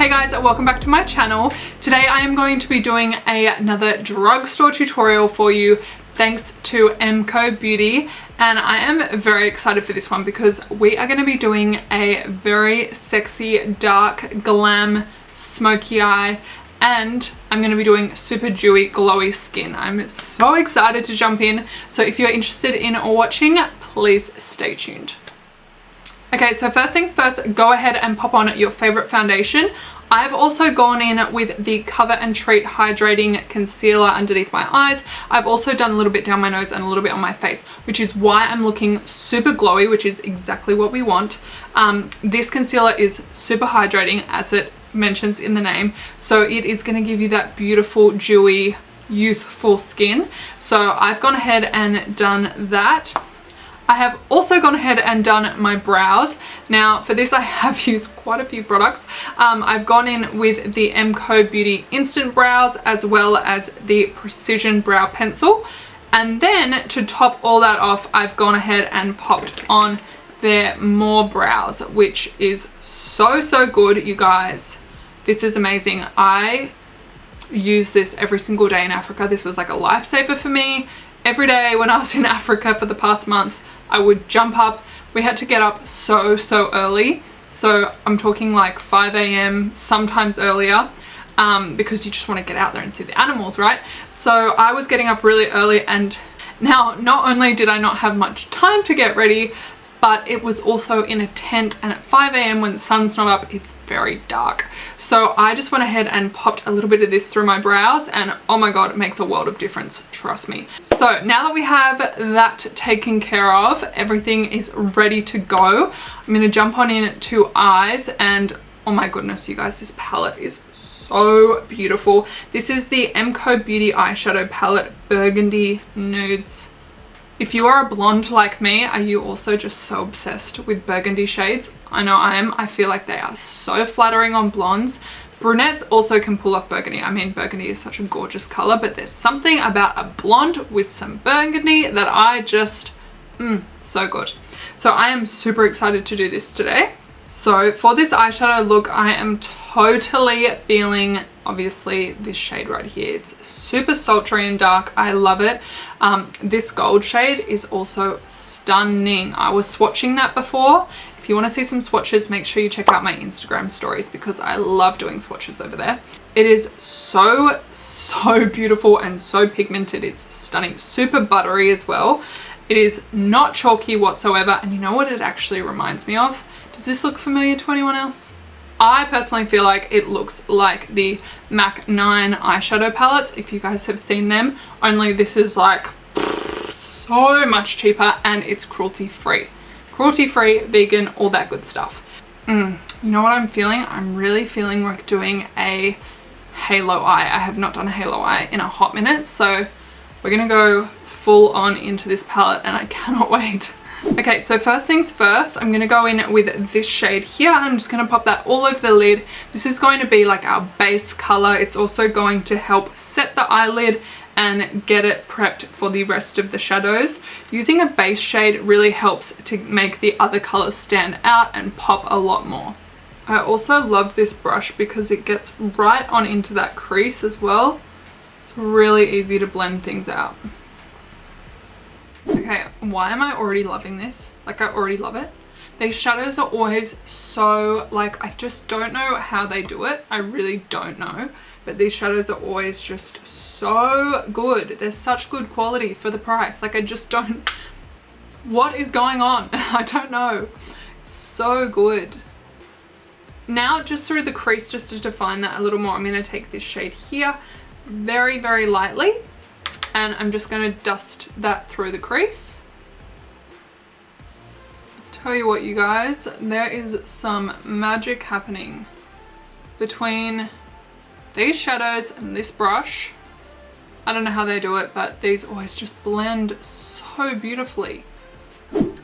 Hey guys, welcome back to my channel. Today I am going to be doing another drugstore tutorial for you thanks to MCoBeauty, and I am very excited for this one because we are going to be doing a very sexy, dark, glam, smoky eye, and I'm going to be doing super dewy, glowy skin. I'm so excited to jump in, so if you're interested in watching, please stay tuned. Okay, so first things first, go ahead and pop on your favorite foundation. I've also gone in with the Cover and Treat Hydrating Concealer underneath my eyes. I've also done a little bit down my nose and a little bit on my face, which is why I'm looking super glowy, which is exactly what we want. This concealer is super hydrating, as it mentions in the name, so it is going to give you that beautiful, dewy, youthful skin. So I've gone ahead and done that. I have also gone ahead and done my brows. Now for this I have used quite a few products. I've gone in with the MCoBeauty Instant Brows as well as the Precision Brow Pencil. And then to top all that off, I've gone ahead and popped on their More Brows, which is so good, you guys. This is amazing. I use this every single day in Africa. This was like a lifesaver for me. Every day when I was in Africa for the past month, I would jump up. We had to get up so early. So I'm talking like 5 a.m, sometimes earlier, because you just want to get out there and see the animals, right? So I was getting up really early, and now not only did I not have much time to get ready, but it was also in a tent, and at 5 a.m. when the sun's not up, it's very dark. So I just went ahead and popped a little bit of this through my brows, and oh my god, it makes a world of difference, trust me. So now that we have that taken care of, everything is ready to go. I'm gonna jump on in to eyes, and oh my goodness, you guys, this palette is so beautiful. This is the MCoBeauty eyeshadow palette, Burgundy Nudes. If you are a blonde like me, are you also just so obsessed with burgundy shades? I know I am. I feel like they are so flattering on blondes. Brunettes also can pull off burgundy. I mean, burgundy is such a gorgeous color, but there's something about a blonde with some burgundy that I just, so good. So I am super excited to do this today. So for this eyeshadow look, I am totally feeling, obviously, this shade right here. It's super sultry and dark. I love it. This gold shade is also stunning. I was swatching that before. If you want to see some swatches, make sure you check out my Instagram stories because I love doing swatches over there. It is so beautiful and so pigmented. It's stunning. Super buttery as well. It is not chalky whatsoever. And you know what it actually reminds me of? Does this look familiar to anyone else? I personally feel like it looks like the MAC 9 eyeshadow palettes, if you guys have seen them, only this is like so much cheaper and it's cruelty free. Cruelty free, vegan, all that good stuff. You know what I'm feeling? I'm really feeling like doing a halo eye. I have not done a halo eye in a hot minute, so we're gonna go full on into this palette and I cannot wait. Okay, so first things first, I'm going to go in with this shade here. I'm just going to pop that all over the lid. This is going to be like our base color. It's also going to help set the eyelid and get it prepped for the rest of the shadows. Using a base shade really helps to make the other colors stand out and pop a lot more. I also love this brush because it gets right on into that crease as well. It's really easy to blend things out. Okay, why am I already loving this? Like, I already love it. These shadows are always so, like, I just don't know how they do it. I really don't know. But these shadows are always just so good. They're such good quality for the price. Like, I just don't... What is going on? I don't know. So good. Now, just through the crease, just to define that a little more, I'm going to take this shade here very lightly. And I'm just going to dust that through the crease. Tell you what, you guys, there is some magic happening between these shadows and this brush. I don't know how they do it, but these always just blend so beautifully.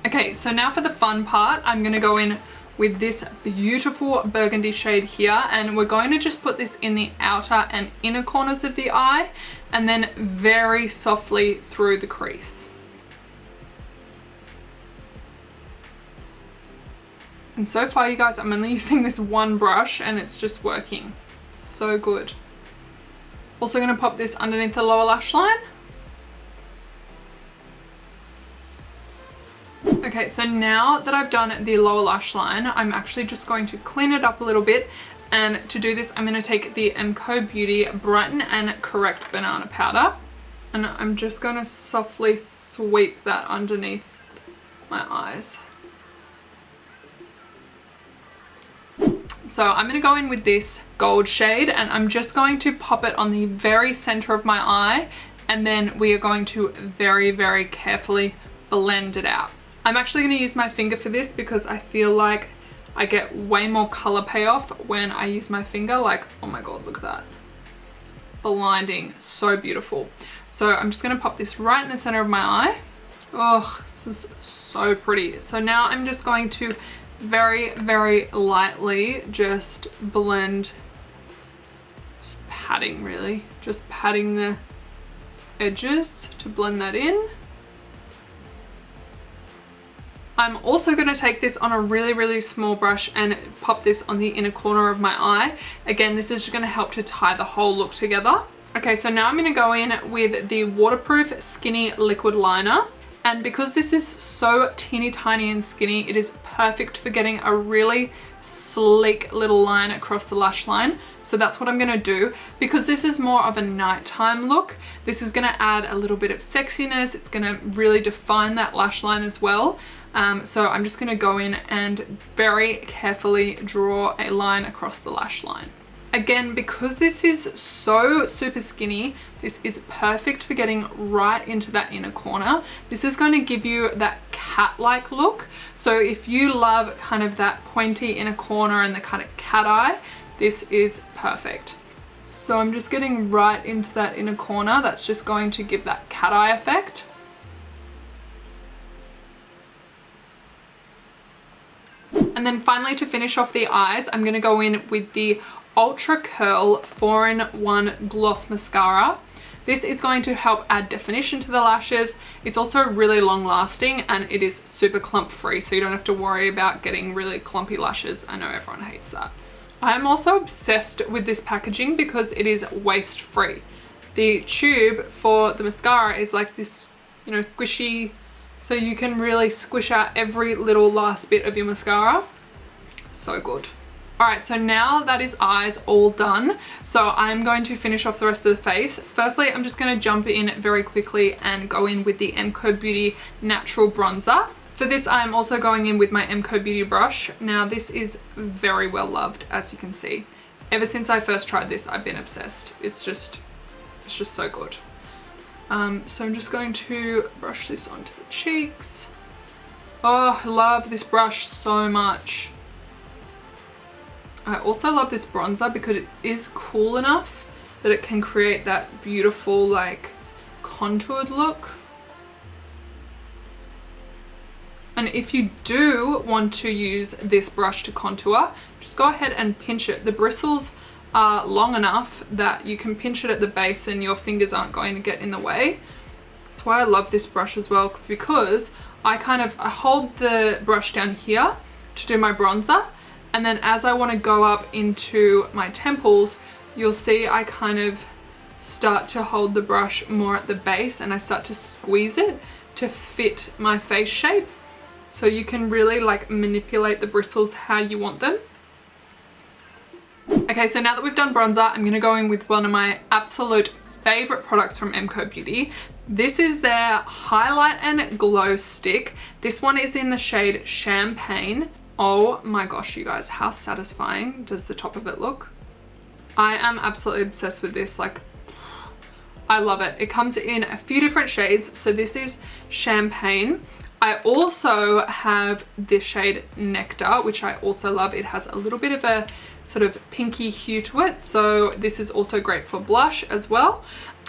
Okay, so now for the fun part, I'm going to go in with this beautiful burgundy shade here, and we're going to just put this in the outer and inner corners of the eye and then very softly through the crease. And so far, you guys, I'm only using this one brush and it's just working. So good. Also going to pop this underneath the lower lash line. Okay, so now that I've done the lower lash line, I'm actually just going to clean it up a little bit. And to do this, I'm going to take the MCoBeauty Brighten and Correct Banana Powder. And I'm just going to softly sweep that underneath my eyes. So I'm going to go in with this gold shade and I'm just going to pop it on the very center of my eye, and then we are going to very, very carefully blend it out. I'm actually going to use my finger for this because I feel like I get way more color payoff when I use my finger. Like, oh my god, look at that. Blinding, so beautiful. So I'm just going to pop this right in the center of my eye. Oh, this is so pretty. So now I'm just going to very, very lightly just blend, just patting really, just patting the edges to blend that in. I'm also going to take this on a really, really small brush and pop this on the inner corner of my eye. Again, this is just going to help to tie the whole look together. Okay, so now I'm going to go in with the Waterproof Skinny Liquid Liner. And because this is so teeny tiny and skinny, it is perfect for getting a really sleek little line across the lash line. So that's what I'm going to do. Because this is more of a nighttime look, this is going to add a little bit of sexiness. It's going to really define that lash line as well. So I'm just going to go in and very carefully draw a line across the lash line. Again, because this is so super skinny, this is perfect for getting right into that inner corner. This is going to give you that cat-like look. So if you love kind of that pointy inner corner and the kind of cat eye, this is perfect. So I'm just getting right into that inner corner. That's just going to give that cat eye effect. And then finally, to finish off the eyes, I'm going to go in with the Ultra Curl 4-in-1 Gloss Mascara. This is going to help add definition to the lashes. It's also really long lasting and it is super clump free, so you don't have to worry about getting really clumpy lashes. I know everyone hates that. I'm also obsessed with this packaging because it is waste free. The tube for the mascara is like this, you know, squishy, so you can really squish out every little last bit of your mascara. So good. Alright, so now that is eyes all done, so I'm going to finish off the rest of the face. Firstly, I'm just going to jump in very quickly and go in with the MCoBeauty Natural Bronzer. For this, I'm also going in with my MCoBeauty brush. Now, this is very well loved, as you can see. Ever since I first tried this, I've been obsessed. It's just so good. So I'm just going to brush this onto the cheeks. Oh, I love this brush so much. I also love this bronzer because it is cool enough that it can create that beautiful, like, contoured look. And if you do want to use this brush to contour, just go ahead and pinch it. The bristles are long enough that you can pinch it at the base and your fingers aren't going to get in the way. That's why I love this brush as well, because I hold the brush down here to do my bronzer. And then as I want to go up into my temples, you'll see I kind of start to hold the brush more at the base and I start to squeeze it to fit my face shape. So you can really like manipulate the bristles how you want them. Okay, so now that we've done bronzer, I'm going to go in with one of my absolute favorite products from MCoBeauty. This is their Highlight and Glow Stick. This one is in the shade Champagne. Oh my gosh, you guys, how satisfying does the top of it look? I am absolutely obsessed with this. Like, I love it. It comes in a few different shades. So this is Champagne. I also have this shade Nectar, which I also love. It has a little bit of a sort of pinky hue to it. So this is also great for blush as well.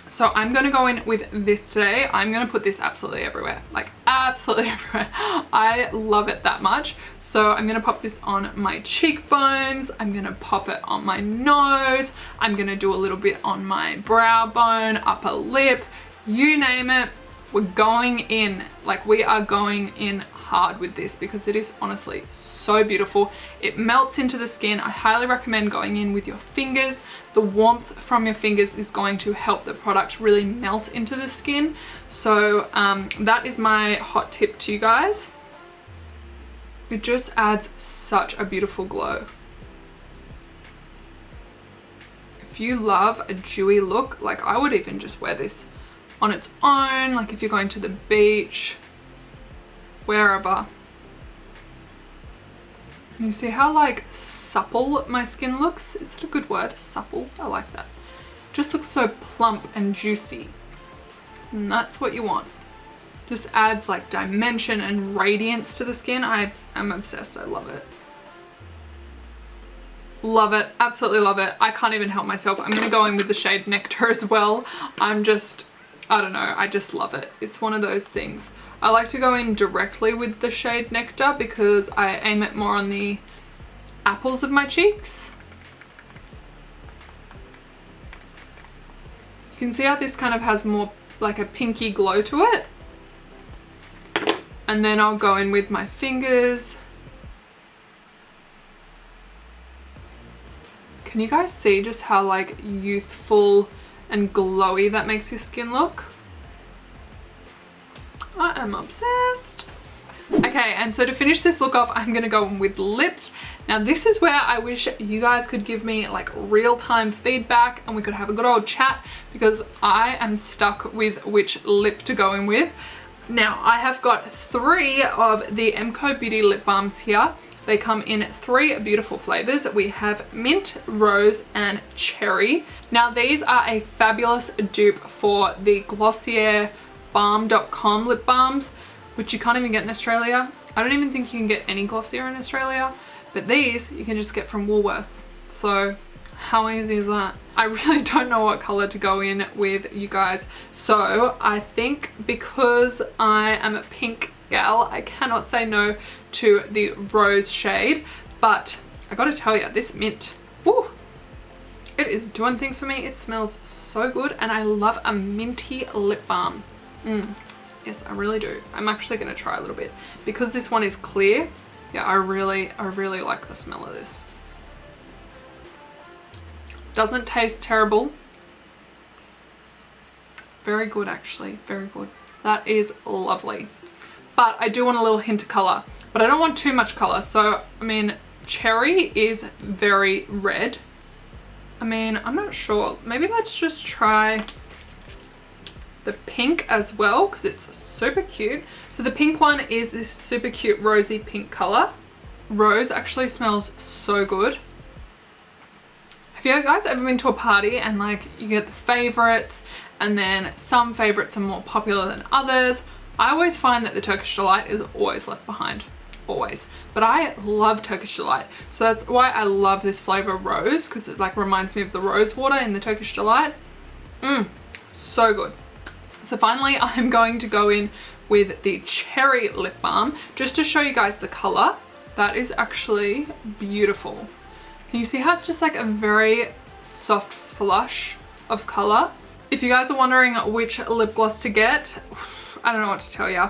So I'm going to go in with this today. I'm going to put this absolutely everywhere, like absolutely everywhere. I love it that much. So I'm going to pop this on my cheekbones. I'm going to pop it on my nose. I'm going to do a little bit on my brow bone, upper lip, you name it. we're going in, like we are going in hard with this because it is honestly so beautiful. It melts into the skin. I highly recommend going in with your fingers. The warmth from your fingers is going to help the product really melt into the skin. So that is my hot tip to you guys. It just adds such a beautiful glow. If you love a dewy look, like I would even just wear this on its own, like if you're going to the beach, wherever. You see how like supple my skin looks? Is that a good word? Supple? I like that. Just looks so plump and juicy. And that's what you want. Just adds like dimension and radiance to the skin. I am obsessed. I love it. Love it. Absolutely love it. I can't even help myself. I'm going to go in with the shade Nectar as well. I don't know. I just love it. It's one of those things. I like to go in directly with the shade Nectar because I aim it more on the apples of my cheeks. You can see how this kind of has more like a pinky glow to it. And then I'll go in with my fingers. Can you guys see just how like youthful and glowy that makes your skin look? I am obsessed. Okay, and so to finish this look off, I'm gonna go in with lips. Now this is where I wish you guys could give me like real-time feedback and we could have a good old chat because I am stuck with which lip to go in with. Now I have got 3 of the MCoBeauty lip balms here. They come in 3 beautiful flavors. We have mint, rose, and cherry. Now these are a fabulous dupe for the Glossier balm.com lip balms, which you can't even get in Australia. I don't even think you can get any Glossier in Australia, but these you can just get from Woolworths. So how easy is that? I really don't know what color to go in with, you guys. So I think because I am a pink gal, I cannot say no to the rose shade, but I gotta tell you, this mint, woo, it is doing things for me. It smells so good and I love a minty lip balm. Yes, I really do. I'm actually gonna try a little bit because this one is clear. Yeah, I really like the smell of this. Doesn't taste terrible. Very good, actually, very good. That is lovely. But I do want a little hint of color, but I don't want too much color. So, I mean, cherry is very red. I mean, I'm not sure. Maybe let's just try the pink as well because it's super cute. So the pink one is this super cute rosy pink color. Rose actually smells so good. Have you guys ever been to a party and like you get the favorites and then some favorites are more popular than others? I always find that the Turkish Delight is always left behind, always. But I love Turkish Delight. So that's why I love this flavor rose, because it like reminds me of the rose water in the Turkish Delight. So good. So finally I'm going to go in with the cherry lip balm just to show you guys the color. That is actually beautiful. Can you see how it's just like a very soft flush of color? If you guys are wondering which lip gloss to get, I don't know what to tell you.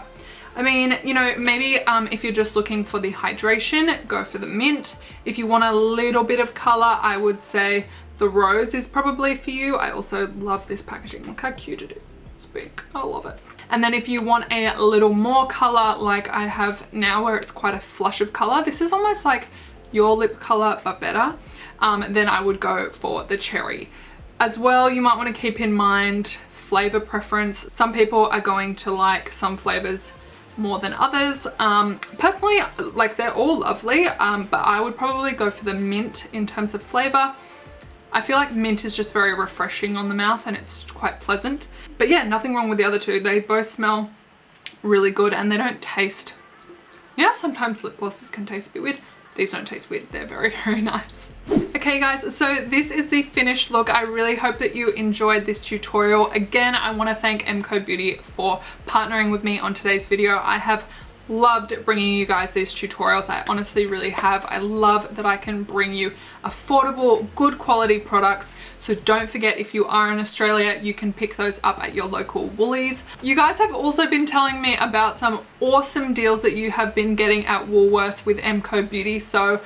I mean, you know, maybe if you're just looking for the hydration, go for the mint. If you want a little bit of color, I would say the rose is probably for you. I also love this packaging. Look how cute it is. It's big. I love it. And then if you want a little more color like I have now where it's quite a flush of color, this is almost like your lip color but better, then I would go for the cherry. As well, you might want to keep in mind flavor preference. Some people are going to like some flavors more than others. Personally, like they're all lovely, but I would probably go for the mint in terms of flavor. I feel like mint is just very refreshing on the mouth and it's quite pleasant. But yeah, nothing wrong with the other two. They both smell really good and they don't taste, yeah, sometimes lip glosses can taste a bit weird. These don't taste weird. They're very, very nice. Okay guys, so this is the finished look. I really hope that you enjoyed this tutorial. Again, I want to thank MCoBeauty for partnering with me on today's video. I have loved bringing you guys these tutorials. I honestly really have. I love that I can bring you affordable, good quality products. So don't forget, if you are in Australia, you can pick those up at your local Woolies. You guys have also been telling me about some awesome deals that you have been getting at Woolworths with MCoBeauty. So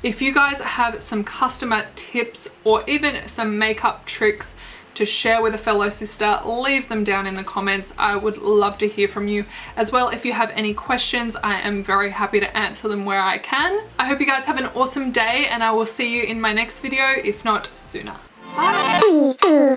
if you guys have some customer tips or even some makeup tricks to share with a fellow sister, leave them down in the comments. I would love to hear from you. As well, if you have any questions, I am very happy to answer them where I can. I hope you guys have an awesome day, and I will see you in my next video, if not sooner. Bye!